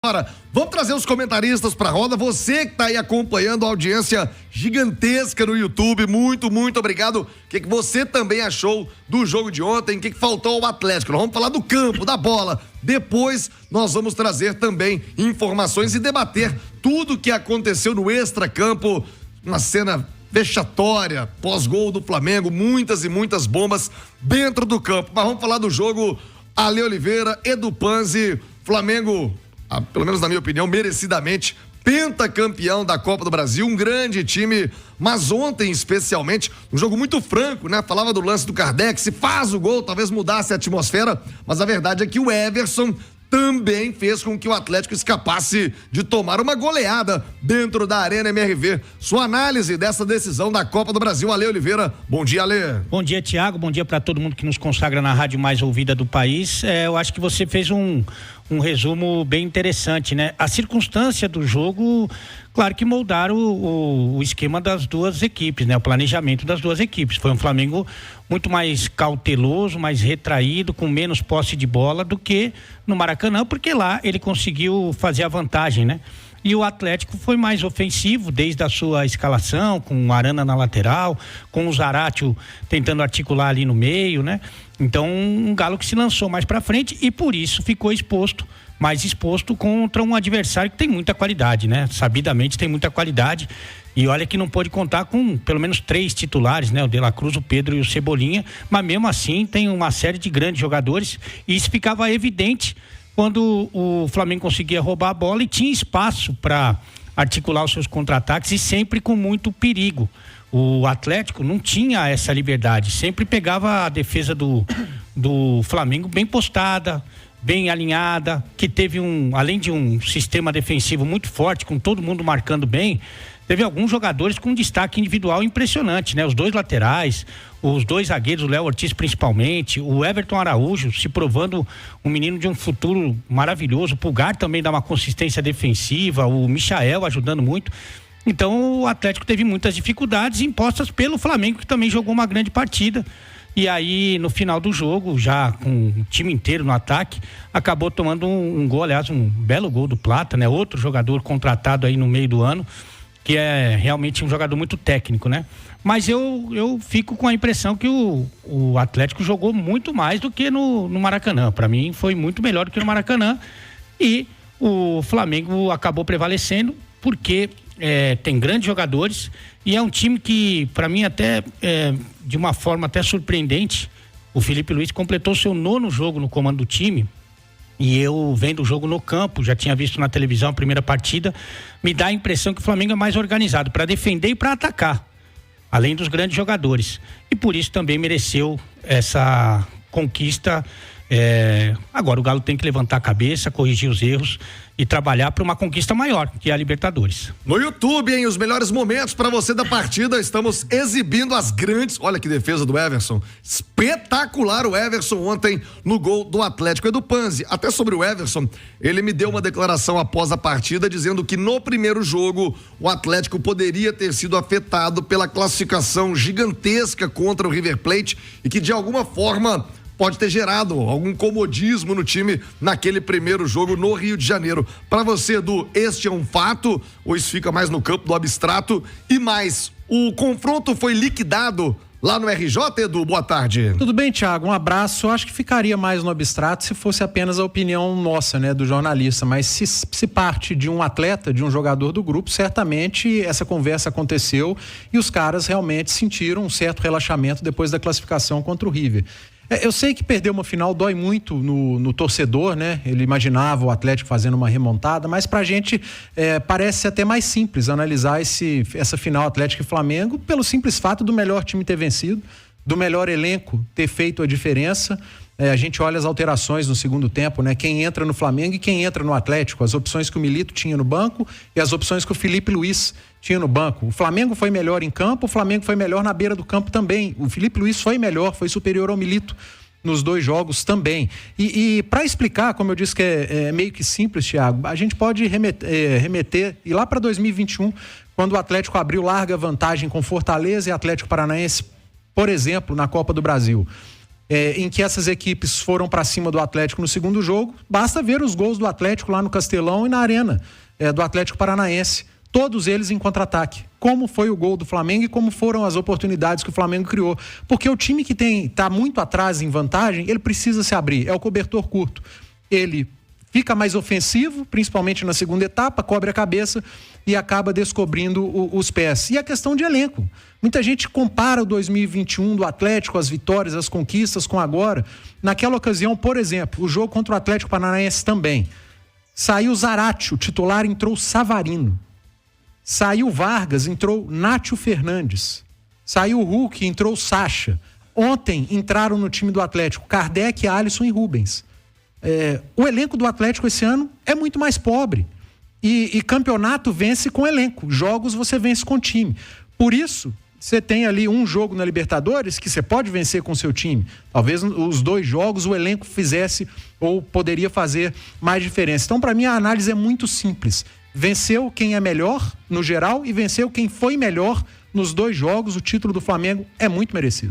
Agora, vamos trazer os comentaristas pra roda. Você que tá aí acompanhando a audiência gigantesca no YouTube, muito, muito obrigado. O que você também achou do jogo de ontem? O que faltou ao Atlético? Nós vamos falar do campo, da bola. Depois, nós vamos trazer também informações e debater tudo o que aconteceu no extracampo. Uma cena vexatória, pós-gol do Flamengo, muitas e muitas bombas dentro do campo. Mas vamos falar do jogo. Ale Oliveira, Edu Panzi, Flamengo, pelo menos na minha opinião, merecidamente pentacampeão da Copa do Brasil, um grande time, mas ontem especialmente, um jogo muito franco, né? Falava do lance do Kardec, se faz o gol, talvez mudasse a atmosfera, mas a verdade é que o Everson também fez com que o Atlético escapasse de tomar uma goleada dentro da Arena MRV. Sua análise dessa decisão da Copa do Brasil, Ale Oliveira. Bom dia, Ale. Bom dia, Thiago. Bom dia para todo mundo que nos consagra na rádio mais ouvida do país. Eu acho que você fez um resumo bem interessante, né? A circunstância do jogo, claro que moldaram o esquema das duas equipes, né? O planejamento das duas equipes. Foi um Flamengo muito mais cauteloso, mais retraído, com menos posse de bola do que no Maracanã, porque lá ele conseguiu fazer a vantagem, né? E o Atlético foi mais ofensivo desde a sua escalação, com o Arana na lateral, com o Zaratio tentando articular ali no meio, né? Então, um Galo que se lançou mais pra frente e por isso ficou mais exposto contra um adversário que tem muita qualidade, né? Sabidamente tem muita qualidade. E olha que não pôde contar com pelo menos 3 titulares, né? O De La Cruz, o Pedro e o Cebolinha, mas mesmo assim tem uma série de grandes jogadores e isso ficava evidente quando o Flamengo conseguia roubar a bola e tinha espaço para articular os seus contra-ataques e sempre com muito perigo. O Atlético não tinha essa liberdade, sempre pegava a defesa do Flamengo bem postada, bem alinhada, que teve além de um sistema defensivo muito forte, com todo mundo marcando bem, teve alguns jogadores com destaque individual impressionante, né? Os 2 laterais, os 2 zagueiros, o Léo Ortiz principalmente, o Everton Araújo se provando um menino de um futuro maravilhoso, o Pulgar também dá uma consistência defensiva, o Michael ajudando muito. Então o Atlético teve muitas dificuldades impostas pelo Flamengo, que também jogou uma grande partida. E aí, no final do jogo, já com o time inteiro no ataque, acabou tomando um gol, aliás, um belo gol do Plata, né? Outro jogador contratado aí no meio do ano, que é realmente um jogador muito técnico, né? Mas eu fico com a impressão que o Atlético jogou muito mais do que no Maracanã. Para mim, foi muito melhor do que no Maracanã. E o Flamengo acabou prevalecendo porque tem grandes jogadores e é um time que, para mim, até de uma forma até surpreendente, o Felipe Luiz completou seu 9º jogo no comando do time. E eu vendo o jogo no campo, já tinha visto na televisão a primeira partida, me dá a impressão que o Flamengo é mais organizado para defender e para atacar, além dos grandes jogadores. E por isso também mereceu essa conquista. Agora o Galo tem que levantar a cabeça, corrigir os erros e trabalhar para uma conquista maior, que é a Libertadores. No YouTube, os melhores momentos para você da partida, estamos exibindo as grandes, olha que defesa do Everson, espetacular o Everson ontem no gol do Atlético. Edu Panzi, até sobre o Everson, ele me deu uma declaração após a partida dizendo que no primeiro jogo o Atlético poderia ter sido afetado pela classificação gigantesca contra o River Plate e que de alguma forma pode ter gerado algum comodismo no time naquele primeiro jogo no Rio de Janeiro. Para você, Edu, este é um fato ou isso fica mais no campo do abstrato? E mais, o confronto foi liquidado lá no RJ, Edu? Boa tarde. Tudo bem, Thiago? Um abraço. Eu acho que ficaria mais no abstrato se fosse apenas a opinião nossa, né, do jornalista, mas se parte de um atleta, de um jogador do grupo, certamente essa conversa aconteceu e os caras realmente sentiram um certo relaxamento depois da classificação contra o River. Eu sei que perder uma final dói muito no torcedor, né? Ele imaginava o Atlético fazendo uma remontada, mas pra gente parece até mais simples analisar essa final Atlético e Flamengo pelo simples fato do melhor time ter vencido, do melhor elenco ter feito a diferença. A gente olha as alterações no segundo tempo, né? Quem entra no Flamengo e quem entra no Atlético, as opções que o Milito tinha no banco e as opções que o Felipe Luiz tinha no banco. O Flamengo foi melhor em campo, o Flamengo foi melhor na beira do campo também. O Felipe Luiz foi melhor, foi superior ao Milito nos 2 jogos também. E para explicar, como eu disse que é meio que simples, Thiago, a gente pode remeter e lá para 2021, quando o Atlético abriu larga vantagem com Fortaleza e Atlético Paranaense, por exemplo, na Copa do Brasil. em que essas equipes foram para cima do Atlético no segundo jogo. Basta ver os gols do Atlético lá no Castelão e na Arena do Atlético Paranaense. Todos eles em contra-ataque. Como foi o gol do Flamengo e como foram as oportunidades que o Flamengo criou. Porque o time que está muito atrás em vantagem, ele precisa se abrir. É o cobertor curto. Ele fica mais ofensivo, principalmente na segunda etapa, cobre a cabeça e acaba descobrindo os pés. E a questão de elenco. Muita gente compara o 2021 do Atlético, as vitórias, as conquistas com agora. Naquela ocasião, por exemplo, o jogo contra o Atlético Paranaense também. Saiu Zarate, o titular, entrou Savarino. Saiu Vargas, entrou Nátio Fernandes. Saiu Hulk, entrou Sacha. Ontem entraram no time do Atlético Kardec, Alisson e Rubens. O elenco do Atlético esse ano é muito mais pobre. E campeonato vence com elenco. Jogos você vence com time. Por isso, você tem ali um jogo na Libertadores que você pode vencer com o seu time. Talvez os 2 jogos o elenco fizesse ou poderia fazer mais diferença. Então, para mim, a análise é muito simples. Venceu quem é melhor no geral e venceu quem foi melhor nos 2 jogos. O título do Flamengo é muito merecido.